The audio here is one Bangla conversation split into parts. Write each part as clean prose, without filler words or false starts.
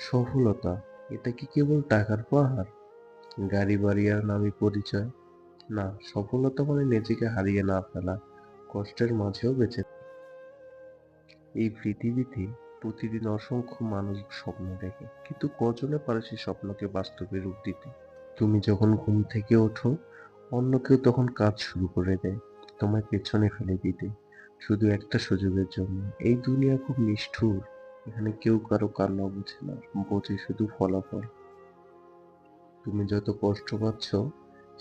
সফলতা এটা কি কেবল টাকার পাহাড়, গাড়ি বাড়ি আর নামী পরিচয়? না, সফলতা মানে নিজেকে হারিয়ে না ফেলা, কষ্টের মাঝেও বেঁচে থাকা। এই পৃথিবীতে প্রতিদিন অসংখ্য মানুষ স্বপ্ন দেখে, কিন্তু কজনে পারে সেই স্বপ্নকে বাস্তবে রূপ দিতে? তুমি যখন ঘুম থেকে ওঠো, অন্য কেউ তখন কাজ শুরু করে দেয় তোমায় পেছনে ফেলে দিতে, শুধু একটা সুযোগের জন্য। এই দুনিয়া খুব নিষ্ঠুর, এখানে কেউ কারো কান্না বোঝে না, বোঝে শুধু ফলাফল। তুমি যত কষ্ট পাচ্ছ,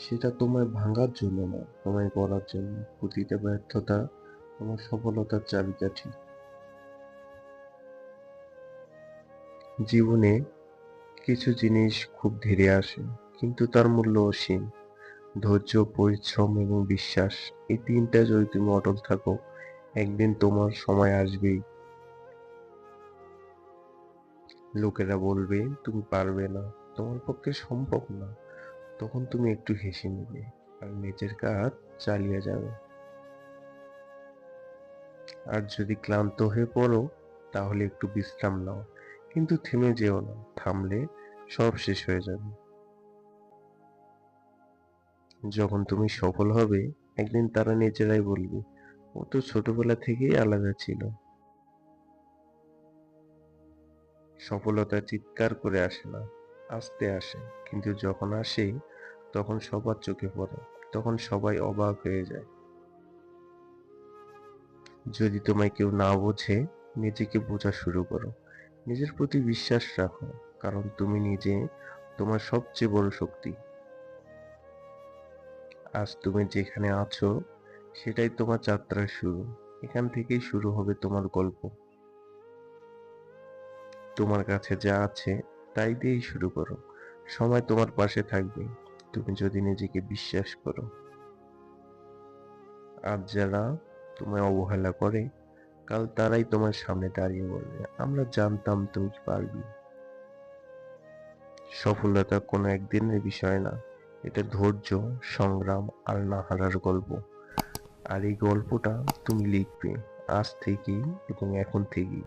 সেটা তোমায় ভাঙার জন্য না, তোমায় গড়ার জন্য। প্রতিটা ব্যর্থতা তোমার সফলতার চাবিকাঠি। জীবনে কিছু জিনিস খুব ধীরে আসে, কিন্তু তার মূল্য অসীম। ধৈর্য, পরিশ্রম এবং বিশ্বাস, এই তিনটা যদি তুমি অটল থাকো, একদিন তোমার সময় আসবেই। লোকেরা বলবে তুমি পারবে না, তোমার পক্ষে সম্ভব না, তখন তুমি একটু হেসে নেবে আর নিজের কাজ চালিয়ে যাবে। আর যদি ক্লান্ত হয়ে পড়ো, তাহলে একটু বিশ্রাম নাও, কিন্তু থেমে যেও না, থামলে সব শেষ হয়ে যাবে। যখন তুমি সফল হবে, একদিন তারা নিজেরাই বলবে, ও তো ছোটবেলা থেকেই আলাদা ছিল। সফলতা চিৎকার করে আসে না, আস্তে আসে, কিন্তু যখন আসে তখন সবার চোখে পড়ে, তখন সবাই অবাক হয়ে যায়। যদি তোমায় কেউ না বোঝে, নিজেকে বোঝা শুরু করো, নিজের প্রতি বিশ্বাস রাখো, কারণ তুমি নিজে তোমার সবচেয়ে বড় শক্তি। আজ তুমি যেখানে আছো, সেটাই তোমার যাত্রার শুরু। এখান থেকেই শুরু হবে তোমার গল্প। তোমার কাছে যা আছে তাই দিয়েই শুরু করো, সময় তোমার পাশে থাকবে, তুমি যদি নিজেকে বিশ্বাস করো। আজ যারা তোমায় অবহেলা করে, কাল তারাই তোমার সামনে দাঁড়িয়ে বলবে, আমরা জানতাম তুমি পারবি। সফলতা কোনো একদিনের বিষয় না, এটা ধৈর্য, সংগ্রাম আর না হারার গল্প। আর এই গল্পটা তুমি লিখবে আজ থেকেই, এবং এখন থেকেই।